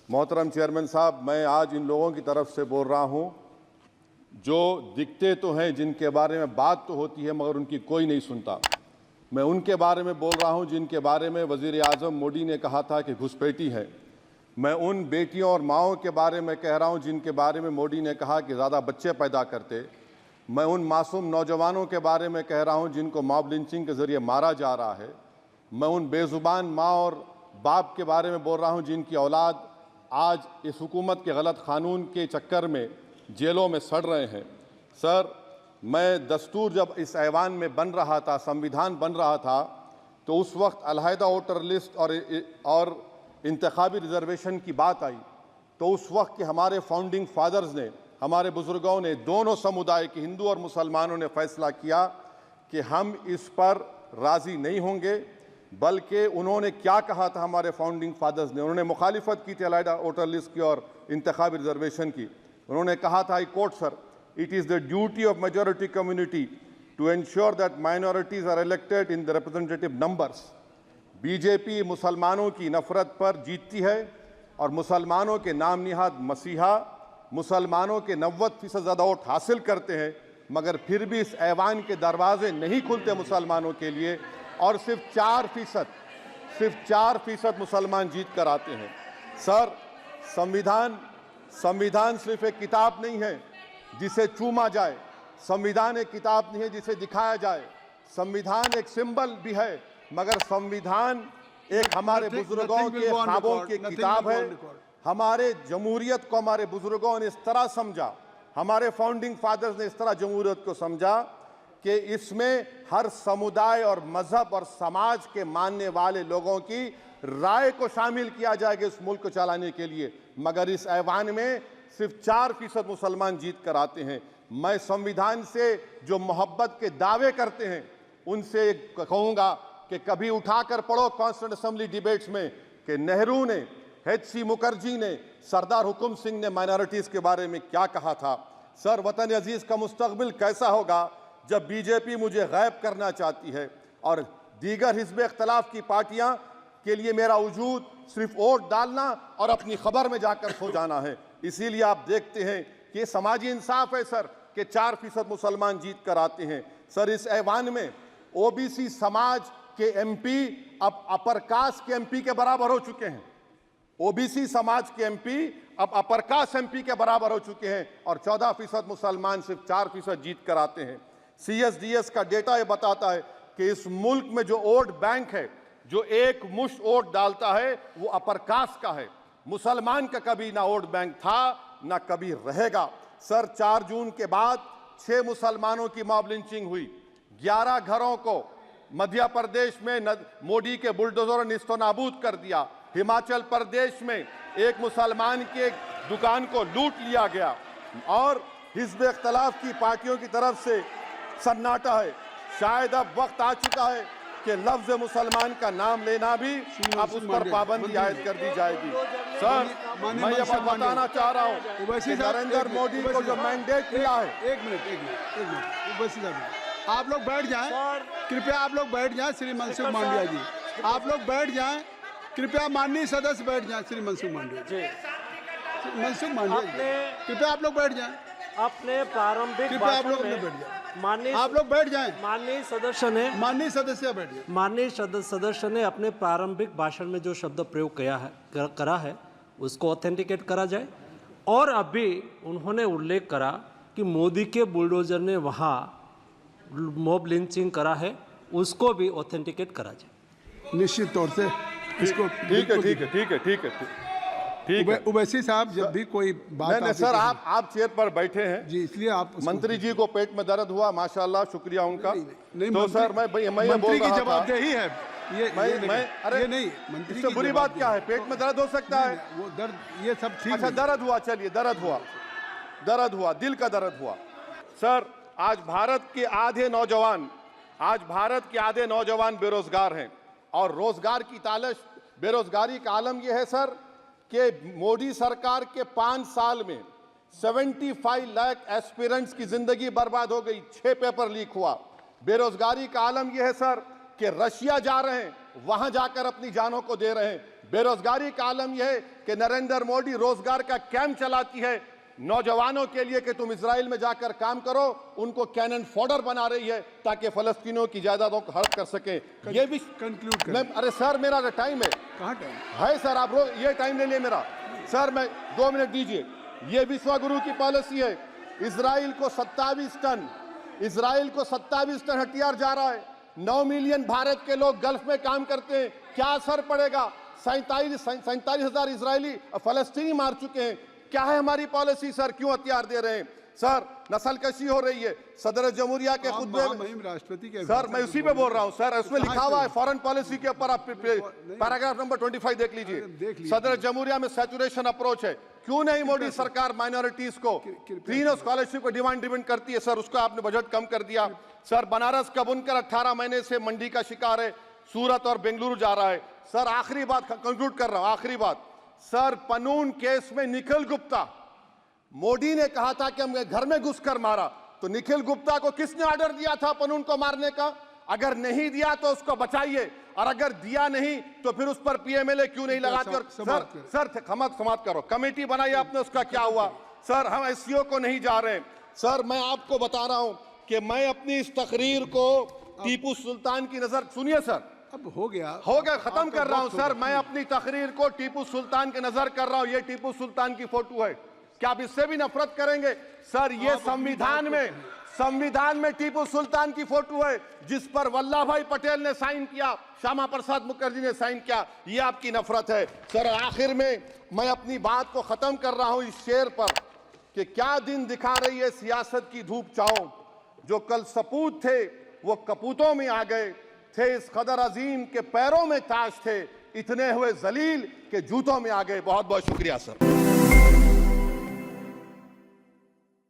मोहतरम चेयरमैन साहब, मैं आज इन लोगों की तरफ से बोल रहा हूं जो दिखते तो हैं, जिनके बारे में बात तो होती है मगर उनकी कोई नहीं सुनता। मैं उनके बारे में बोल रहा हूं जिनके बारे में वज़ीर आज़म मोदी ने कहा था कि घुसपैठी है। मैं उन बेटियों और माओं के बारे में कह रहा हूं जिनके बारे में मोदी ने कहा कि ज़्यादा बच्चे पैदा करते। मैं उन मासूम नौजवानों के बारे में कह रहा हूं जिनको मॉब लिंचिंग के ज़रिए मारा जा रहा है। मैं उन बेज़ुबान माँ और बाप के बारे में बोल रहा हूं जिनकी औलाद आज इस हुकूमत के गलत कानून के चक्कर में जेलों में सड़ रहे हैं। सर, मैं दस्तूर जब इस ऐवान में बन रहा था, संविधान बन रहा था, तो उस वक्त अलहदा वोटर लिस्ट और इंतखाबी रिजर्वेशन की बात आई तो उस वक्त के हमारे फाउंडिंग फादर्स ने, हमारे बुजुर्गों ने, दोनों समुदाय के हिंदू और मुसलमानों ने फैसला किया कि हम इस पर राज़ी नहीं होंगे। बल्कि उन्होंने क्या कहा था हमारे फाउंडिंग फादर्स ने, उन्होंने मुखालिफत की थी अलहदा वोटर लिस्ट की और इंतखाबी रिजर्वेशन की। उन्होंने कहा था, I quote sir, it is the duty of majority community to ensure that minorities are elected in the representative numbers. BJP मुसलमानों की नफरत पर जीतती है और मुसलमानों के नाम निहाद मसीहा मुसलमानों के 90% ज़्यादा वोट हासिल करते हैं, मगर फिर भी इस ऐवान के दरवाजे नहीं खुलते मुसलमानों के लिए और सिर्फ 4% मुसलमान जीत कर आते हैं। सर, संविधान सिर्फ एक किताब नहीं है जिसे चूमा जाए, संविधान एक किताब नहीं है जिसे दिखाया जाए, संविधान एक सिंबल भी है, मगर संविधान एक हमारे बुजुर्गों के ख्वाबों की किताब है। हमारे जमहूरियत को हमारे बुजुर्गों ने इस तरह समझा, हमारे फाउंडिंग फादर्स ने इस तरह जमहूरियत को समझा कि इसमें हर समुदाय और मजहब और समाज के मानने वाले लोगों की राय को शामिल किया जाएगा इस मुल्क को चलाने के लिए। मगर इस ऐवान में सिर्फ 4% मुसलमान जीत कर आते हैं। मैं संविधान से जो मोहब्बत के दावे करते हैं उनसे कहूँगा कि कभी उठाकर पढ़ो कॉन्स्टिट्यूएंट असेंबली डिबेट्स में कि नेहरू ने, H.C. मुखर्जी ने, सरदार हुकुम सिंह ने माइनॉरिटीज़ के बारे में क्या कहा था। सर, वतन अजीज़ का मुस्तकबिल कैसा होगा जब बीजेपी मुझे गायब करना चाहती है और दीगर हिज़्ब इख्तलाफ की पार्टियां के लिए मेरा वजूद सिर्फ वोट डालना और अपनी खबर में जाकर सो जाना है। इसीलिए आप देखते हैं कि समाजी इंसाफ है सर कि 4% मुसलमान जीत कर आते हैं। सर, इस ऐवान में ओबीसी समाज के एमपी अब अपर कास्ट के एमपी के बराबर हो चुके हैं। ओबीसी समाज के एमपी अब अपर कास्ट एमपी के बराबर हो चुके हैं और 14% मुसलमान सिर्फ 4% जीत कर आते हैं। CSDS का डेटा ये बताता है कि इस मुल्क में जो वोट बैंक है, जो एक मुश्त वोट डालता है, वो अपर कास्ट का है। मुसलमान का कभी ना वोट बैंक था ना कभी रहेगा। सर, 4 जून के बाद 6 मुसलमानों की मॉब लिंचिंग हुई, 11 घरों को मध्य प्रदेश में मोदी के बुलडोजर ने निस्तो नाबूद कर दिया। हिमाचल प्रदेश में एक मुसलमान की एक दुकान को लूट लिया गया और हिज़्ब इख्तलाफ की पार्टियों की तरफ से सन्नाटा है। शायद अब वक्त आ चुका है कि लफ्ज़ मुसलमान का नाम लेना भी अब उस पर पाबंदी आयद कर दी जाएगी। सर, मैं ये बात बताना चाह रहा हूँ कि नरेंद्र मोदी को जो मैंडेट मिला है। एक मिनट, आप लोग बैठ जाएं, कृपया आप लोग बैठ जाएं। श्री मनसुख मांडविया जी, आप लोग बैठ जाएं, कृपया माननीय सदस्य बैठ जाएं। श्री मनसुख मांडविया जी, मनसुख मांडविया जी, कृपया आप लोग बैठ जाएं। अपने प्रारंभिक कृपया आप लोग बैठ जाएं। आप लोग बैठ जाएं। माननीय सदस्य ने अपने प्रारंभिक भाषण में जो शब्द प्रयोग करा है उसको ऑथेंटिकेट करा जाए। और अभी उन्होंने उल्लेख करा कि मोदी के बुलडोजर ने वहाँ मॉब लिंचिंग करा है, उसको भी ऑथेंटिकेट करा जाए। निश्चित तौर से इसको ठीक है। उवैसी साहब, जब भी कोई बात नहीं सर, आप चेयर पर बैठे हैं जी, इसलिए आप मंत्री जी को पेट में दर्द हुआ, माशाल्लाह, शुक्रिया उनका। नहीं, तो सर मैं ये बोल रहा था, जवाबदेही है अरे ये नहीं, मंत्री इससे बुरी बात क्या है? पेट में दर्द हो सकता है, वो दर्द ये सब ठीक। अच्छा, दर्द हुआ, चलिए दर्द हुआ, दिल का दर्द हुआ। सर, आज भारत के आधे नौजवान बेरोजगार हैं और रोजगार की तालाश, बेरोजगारी का आलम यह है सर कि मोदी सरकार के 5 साल में 75 लाख एस्पिरेंट्स की जिंदगी बर्बाद हो गई, 6 पेपर लीक हुआ। बेरोजगारी का आलम यह है सर कि रशिया जा रहे हैं, वहां जाकर अपनी जानों को दे रहे हैं। बेरोजगारी का आलम यह है कि नरेंद्र मोदी रोजगार का कैंप चलाती है नौजवानों के लिए कि तुम इजराइल में जाकर काम करो, उनको कैनन फॉडर बना रही है ताकि फलस्तीनियों की जायदादों को हड़प कर सके। ये भी कंक्लूड कर। मैं, अरे सर मेरा टाइम है। कहाँ टाइम है सर, आप ये टाइम ले लिए मेरा। सर मैं 2 मिनट दीजिए। ये विश्वगुरु की पॉलिसी है। इजराइल को 27 टन हथियार जा रहा है। 9 मिलियन भारत के लोग गल्फ में काम करते हैं, क्या असर पड़ेगा? 47,000 इजरायली फलस्तीनी मार चुके हैं। क्या है हमारी पॉलिसी सर? क्यों हथियार दे रहे हैं सर? नस्लकशी हो रही है। सदर जमहूरिया के खुतबे में राष्ट्रपति के सर मैं उसी पे बोल रहा हूं सर, उसमें लिखा हुआ है फॉरेन पॉलिसी के ऊपर, आप पैराग्राफ नंबर 25 देख लीजिए। सदर जमहूरिया में सैचुरेशन अप्रोच है। क्यों नहीं मोदी सरकार माइनॉरिटीज को फ्री स्कॉलरशिप को डिमांड करती है सर? उसको आपने बजट कम कर दिया सर। बनारस का बुनकर 18 महीने से मंडी का शिकार है, सूरत और बेंगलुरु जा रहा है सर। आखिरी बात कंक्लूड कर रहा हूं, आखिरी बात सर, पनून केस में निखिल गुप्ता, मोदी ने कहा था कि हम घर में घुसकर मारा, तो निखिल गुप्ता को किसने ऑर्डर दिया था पनून को मारने का? अगर नहीं दिया तो उसको बचाइए, और अगर दिया नहीं तो फिर उस पर पीएमएलए क्यों नहीं लगाकर? सर समाप्त करो। कमेटी बनाई आपने, उसका क्या हुआ? सर हम एससीओ को नहीं जा रहे। सर मैं आपको बता रहा हूं कि मैं अपनी इस तकरीर को टीपू सुल्तान की नजर, सुनिए सर, अब हो गया खत्म कर रहा हूं सर। मैं अपनी तकरीर को टीपू सुल्तान के नजर कर रहा हूं। ये टीपू सुल्तान की फोटो है, क्या आप इससे भी नफरत करेंगे सर? ये संविधान में टीपू सुल्तान की फोटो है जिस पर वल्लभ भाई पटेल ने साइन किया, श्यामा प्रसाद मुखर्जी ने साइन किया। ये आपकी नफरत है सर। आखिर में मैं अपनी बात को खत्म कर रहा हूं इस शेर पर कि क्या दिन दिखा रही है सियासत की धूप छांव। जो कल सपूत थे वो कपूतों में आ गए, थे इस कदर अजीम के पैरों में ताज थे, इतने हुए जलील के जूतों में आ गए। बहुत बहुत शुक्रिया सर।